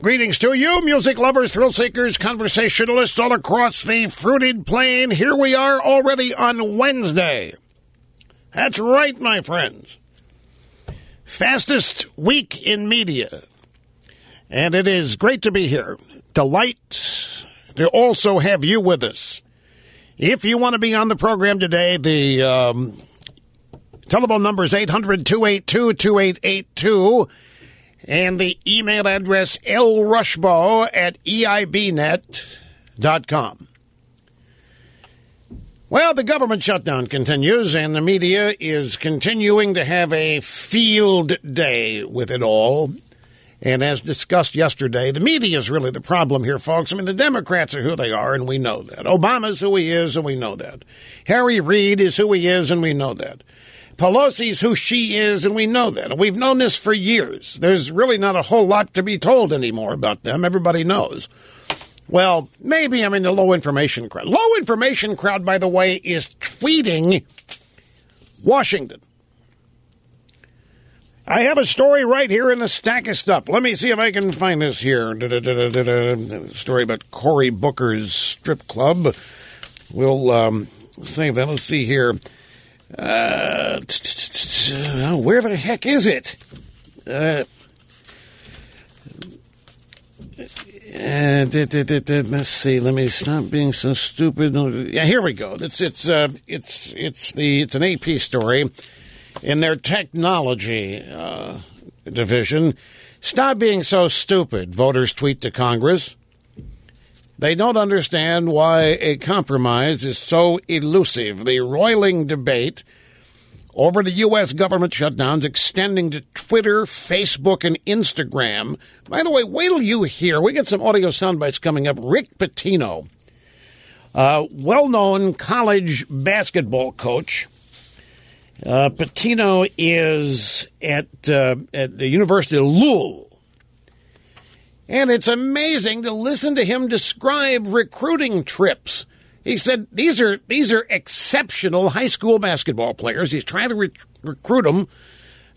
Greetings to you, music lovers, thrill seekers, conversationalists all across the fruited plain. Here we are already on Wednesday. That's right, my friends. Fastest week in media. And it is great to be here. Delight to also have you with us. If you want to be on the program today, the telephone number is 800-282-2882. And the email address, lrushbo@eibnet.com. Well, the government shutdown continues, and the media is continuing to have a field day with it all. And as discussed yesterday, the media is really the problem here, folks. I mean, the Democrats are who they are, and we know that. Obama's who he is, and we know that. Harry Reid is who he is, and we know that. Pelosi's who she is, and we know that. And we've known this for years. There's really not a whole lot to be told anymore about them. Everybody knows. Well, maybe I'm in the low information crowd. Low information crowd, by the way, is tweeting Washington. I have a story right here in the stack of stuff. Let me see if I can find this here. Story about Cory Booker's strip club. We'll save that. Let's see here. Where the heck is it? Let's see. Let me stop being so stupid. Yeah, here we go. It's an AP story in their technology division. Stop being so stupid. Voters tweet to Congress. They don't understand why a compromise is so elusive. The roiling debate over the U.S. government shutdowns extending to Twitter, Facebook, and Instagram. By the way, wait till you hear. We get some audio sound bites coming up. Rick Pitino, well-known college basketball coach. Pitino is at the University of Louisville. And it's amazing to listen to him describe recruiting trips. He said these are exceptional high school basketball players. He's trying to recruit them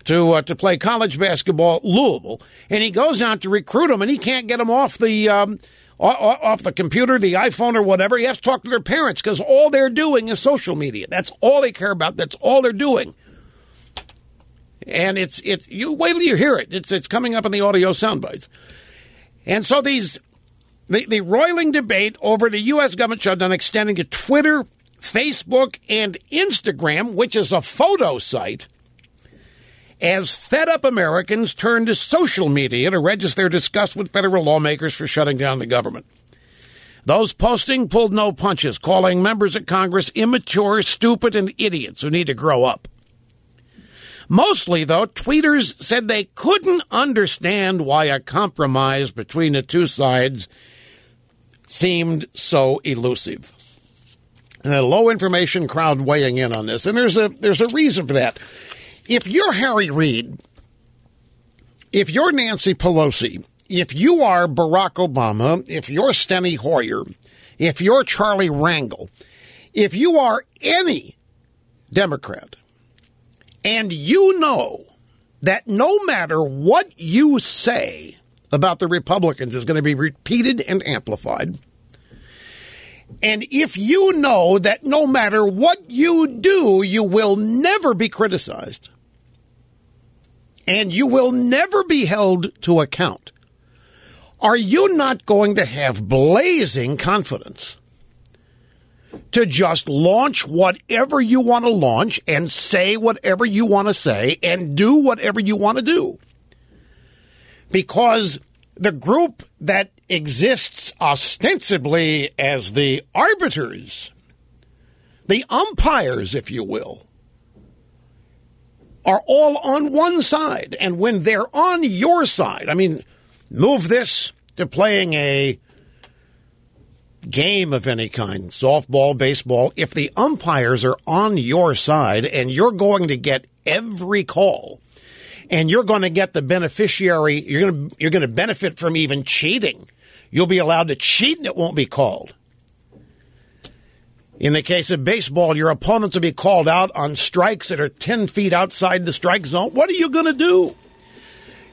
to play college basketball at Louisville, and he goes out to recruit them, and he can't get them off the computer, the iPhone, or whatever. He has to talk to their parents because all they're doing is social media. That's all they care about. That's all they're doing. And it's you wait till you hear it. It's coming up in the audio sound bites. And so the roiling debate over the U.S. government shutdown extending to Twitter, Facebook, and Instagram, which is a photo site, as fed-up Americans turn to social media to register their disgust with federal lawmakers for shutting down the government. Those posting pulled no punches, calling members of Congress immature, stupid, and idiots who need to grow up. Mostly, though, tweeters said they couldn't understand why a compromise between the two sides seemed so elusive. And a low-information crowd weighing in on this. And there's a reason for that. If you're Harry Reid, if you're Nancy Pelosi, if you are Barack Obama, if you're Steny Hoyer, if you're Charlie Rangel, if you are any Democrat, and you know that no matter what you say about the Republicans is going to be repeated and amplified, and if you know that no matter what you do, you will never be criticized, and you will never be held to account, are you not going to have blazing confidence to just launch whatever you want to launch and say whatever you want to say and do whatever you want to do? Because the group that exists ostensibly as the arbiters, the umpires, if you will, are all on one side. And when they're on your side, I mean, move this to playing a game of any kind, softball, baseball, if the umpires are on your side and you're going to get every call and you're going to get the beneficiary, you're going to benefit from even cheating. You'll be allowed to cheat and it won't be called. In the case of baseball, your opponents will be called out on strikes that are 10 feet outside the strike zone. What are you going to do?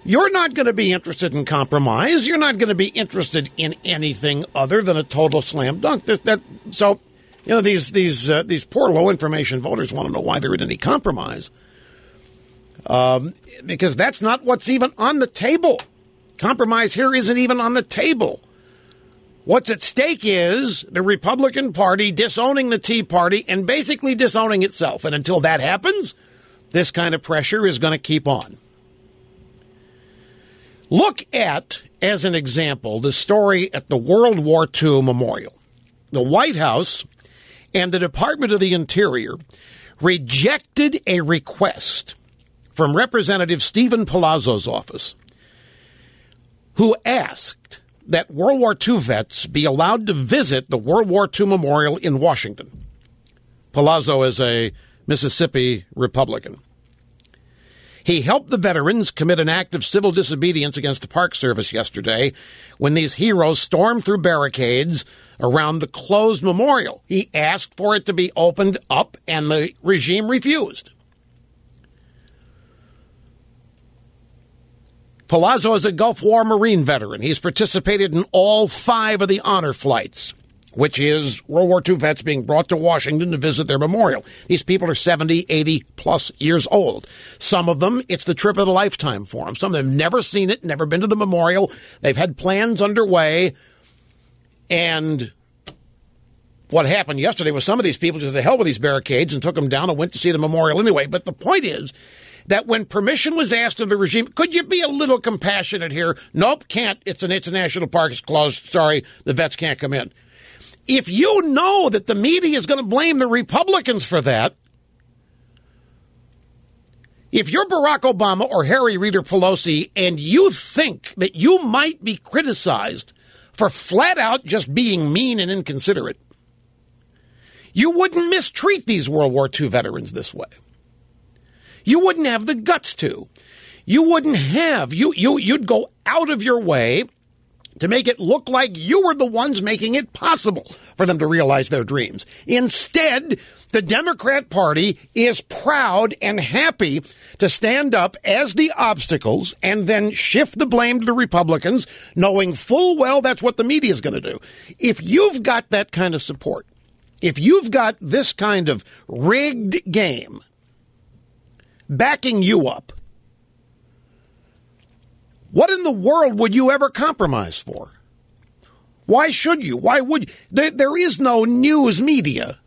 You're not going to be interested in compromise. You're not going to be interested in anything other than a total slam dunk. So, these poor low information voters want to know why there isn't any compromise. Because that's not what's even on the table. Compromise here isn't even on the table. What's at stake is the Republican Party disowning the Tea Party and basically disowning itself. And until that happens, this kind of pressure is going to keep on. Look at, as an example, the story at the World War II Memorial. The White House and the Department of the Interior rejected a request from Representative Stephen Palazzo's office, who asked that World War II vets be allowed to visit the World War II Memorial in Washington. Palazzo is a Mississippi Republican. He helped the veterans commit an act of civil disobedience against the Park Service yesterday when these heroes stormed through barricades around the closed memorial. He asked for it to be opened up, and the regime refused. Palazzo is a Gulf War Marine veteran. He's participated in all 5 of the honor flights, which is World War II vets being brought to Washington to visit their memorial. These people are 70, 80-plus years old. Some of them, it's the trip of a lifetime for them. Some of them have never seen it, never been to the memorial. They've had plans underway. And what happened yesterday was some of these people just the hell with these barricades and took them down and went to see the memorial anyway. But the point is that when permission was asked of the regime, could you be a little compassionate here? Nope, can't. It's a national park. It's closed. Sorry, the vets can't come in. If you know that the media is going to blame the Republicans for that, if you're Barack Obama or Harry Reid or Pelosi and you think that you might be criticized for flat out just being mean and inconsiderate, you wouldn't mistreat these World War II veterans this way. You wouldn't have the guts to. You wouldn't have. You'd go out of your way to make it look like you were the ones making it possible for them to realize their dreams. Instead, the Democrat Party is proud and happy to stand up as the obstacles and then shift the blame to the Republicans, knowing full well that's what the media is going to do. If you've got that kind of support, if you've got this kind of rigged game backing you up, what in the world would you ever compromise for? Why should you? Why would you? There is no news media.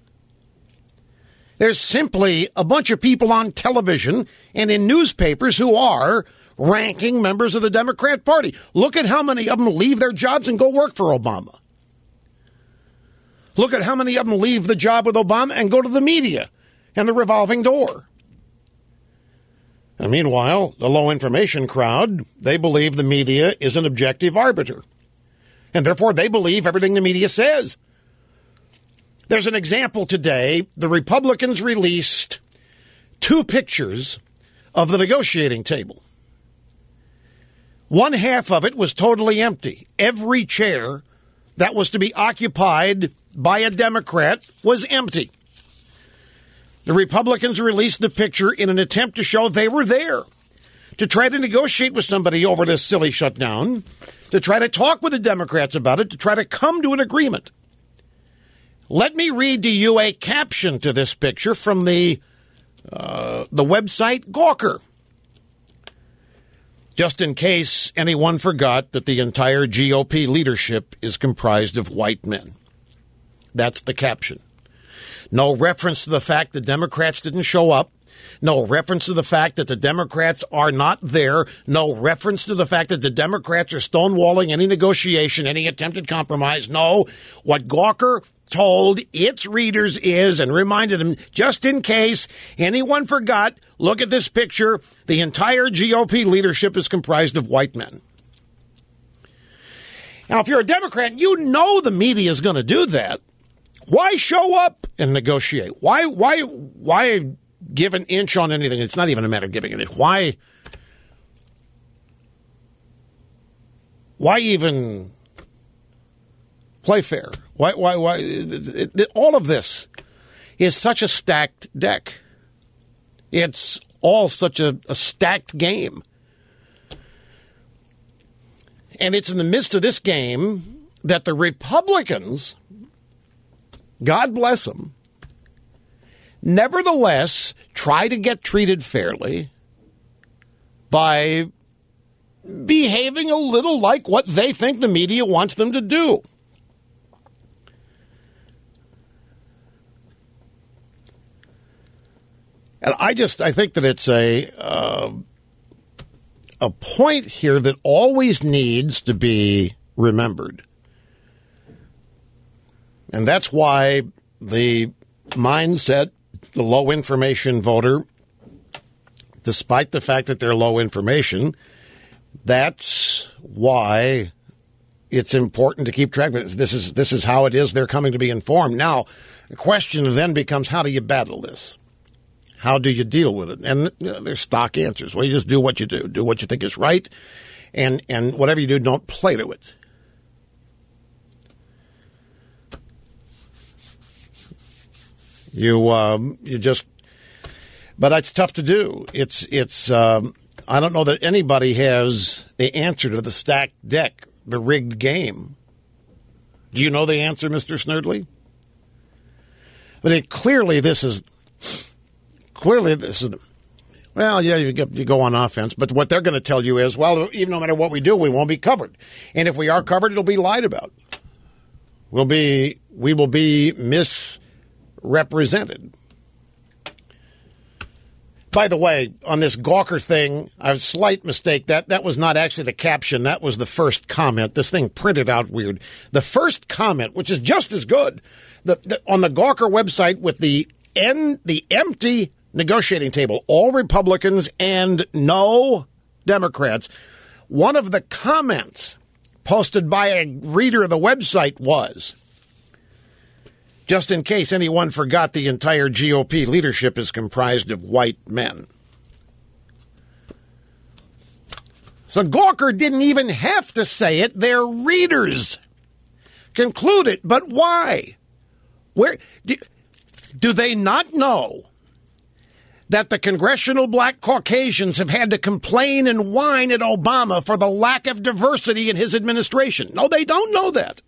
There's simply a bunch of people on television and in newspapers who are ranking members of the Democrat Party. Look at how many of them leave their jobs and go work for Obama. Look at how many of them leave the job with Obama and go to the media and the revolving door. And meanwhile, the low information crowd, they believe the media is an objective arbiter. And therefore, they believe everything the media says. There's an example today. The Republicans released 2 pictures of the negotiating table. One half of it was totally empty. Every chair that was to be occupied by a Democrat was empty. The Republicans released the picture in an attempt to show they were there, to try to negotiate with somebody over this silly shutdown, to try to talk with the Democrats about it, to try to come to an agreement. Let me read to you a caption to this picture from the website Gawker, just in case anyone forgot that the entire GOP leadership is comprised of white men. That's the caption. No reference to the fact that Democrats didn't show up. No reference to the fact that the Democrats are not there. No reference to the fact that the Democrats are stonewalling any negotiation, any attempted compromise. No, what Gawker told its readers is, and reminded them, just in case anyone forgot, look at this picture. The entire GOP leadership is comprised of white men. Now, if you're a Democrat, you know the media is going to do that. Why show up and negotiate? Why give an inch on anything? It's not even a matter of giving an inch. Why even play fair? Why? All of this is such a stacked deck. It's all such a stacked game. And it's in the midst of this game that the Republicans, God bless them, nevertheless try to get treated fairly by behaving a little like what they think the media wants them to do. And I think that it's a point here that always needs to be remembered. And that's why the mindset, the low information voter, despite the fact that they're low information, that's why it's important to keep track of it. This is how it is they're coming to be informed. Now, the question then becomes, how do you battle this? How do you deal with it? And there's stock answers. Well, you just do what you do. Do what you think is right. And whatever you do, don't play to it. You just, but it's tough to do. It's I don't know that anybody has the answer to the stacked deck, the rigged game. Do you know the answer, Mr. Snerdley? But clearly this is, well, yeah, you go on offense. But what they're going to tell you is, well, even no matter what we do, we won't be covered. And if we are covered, it'll be lied about. We will be misrepresented. By the way, on this Gawker thing, a slight mistake. That was not actually the caption. That was the first comment. This thing printed out weird. The first comment, which is just as good, on the Gawker website with the empty negotiating table, all Republicans and no Democrats. One of the comments posted by a reader of the website was, just in case anyone forgot, the entire GOP leadership is comprised of white men. So Gawker didn't even have to say it. Their readers concluded. But why? Where do they not know that the congressional black Caucasians have had to complain and whine at Obama for the lack of diversity in his administration? No, they don't know that.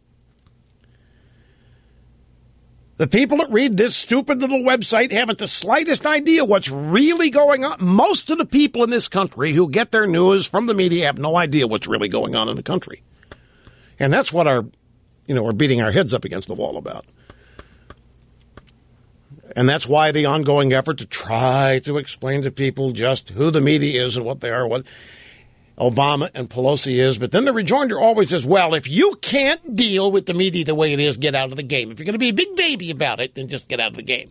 The people that read this stupid little website haven't the slightest idea what's really going on. Most of the people in this country who get their news from the media have no idea what's really going on in the country. And that's what we're beating our heads up against the wall about. And that's why the ongoing effort to try to explain to people just who the media is and what they are, what Obama and Pelosi is. But then the rejoinder always is, well, if you can't deal with the media the way it is, get out of the game. If you're going to be a big baby about it, then just get out of the game.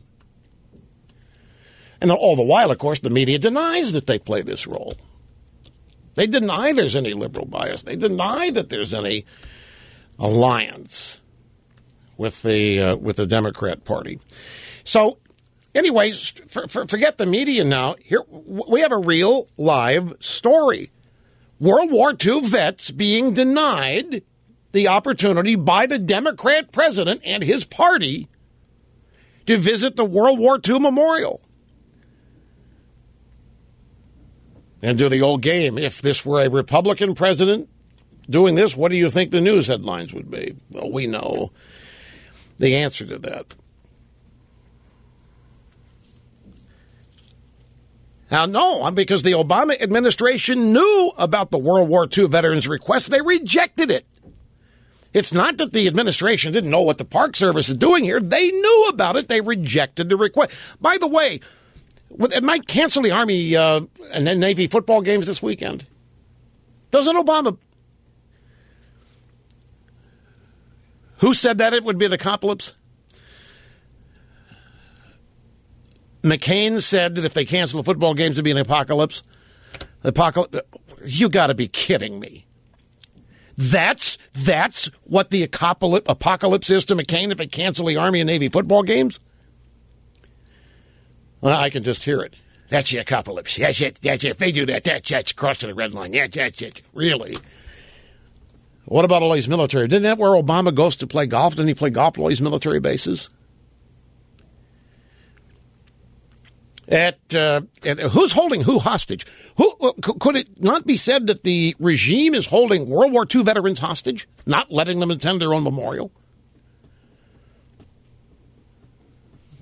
And all the while, of course, the media denies that they play this role. They deny there's any liberal bias. They deny that there's any alliance with the Democrat Party. So, anyways, forget the media now. Here we have a real live story. World War II vets being denied the opportunity by the Democrat president and his party to visit the World War II memorial. And do the old game. If this were a Republican president doing this, what do you think the news headlines would be? Well, we know the answer to that. Now, no, because the Obama administration knew about the World War II veterans' request. They rejected it. It's not that the administration didn't know what the Park Service is doing here. They knew about it. They rejected the request. By the way, it might cancel the Army and Navy football games this weekend. Doesn't Obama? Who said that it would be an apocalypse? McCain said that if they cancel the football games, it'd be an apocalypse. You got to be kidding me. That's what the apocalypse is to McCain if they cancel the Army and Navy football games? Well, I can just hear it. That's the apocalypse. That's it. If they do that, that's crossing the red line. That's it. Really? What about all these military? Didn't that where Obama goes to play golf? Didn't he play golf at all these military bases? Who's holding who hostage? Could it not be said that the regime is holding World War II veterans hostage, not letting them attend their own memorial?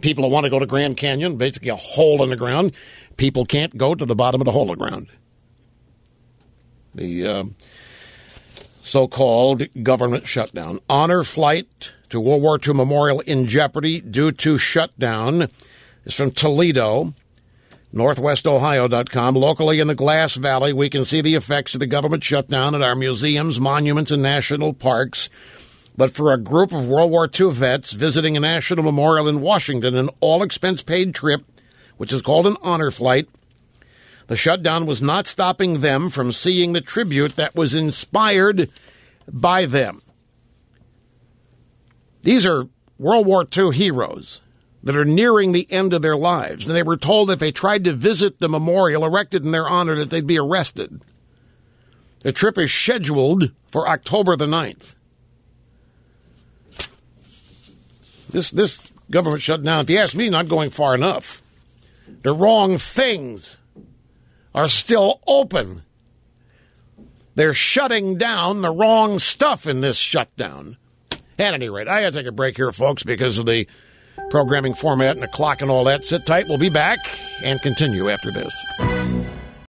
People who want to go to Grand Canyon, basically a hole in the ground. People can't go to the bottom of the hole in the ground. The so-called government shutdown. Honor flight to World War II memorial in jeopardy due to shutdown. It's from Toledo, northwestohio.com. Locally in the Glass Valley, we can see the effects of the government shutdown at our museums, monuments, and national parks. But for a group of World War II vets visiting a national memorial in Washington, an all-expense-paid trip, which is called an honor flight, the shutdown was not stopping them from seeing the tribute that was inspired by them. These are World War II heroes that are nearing the end of their lives. And they were told if they tried to visit the memorial erected in their honor that they'd be arrested. The trip is scheduled for October the 9th. This government shutdown, if you ask me, not going far enough. The wrong things are still open. They're shutting down the wrong stuff in this shutdown. At any rate, I got to take a break here, folks, because of the programming format and the clock and all that. Sit tight. We'll be back and continue after this.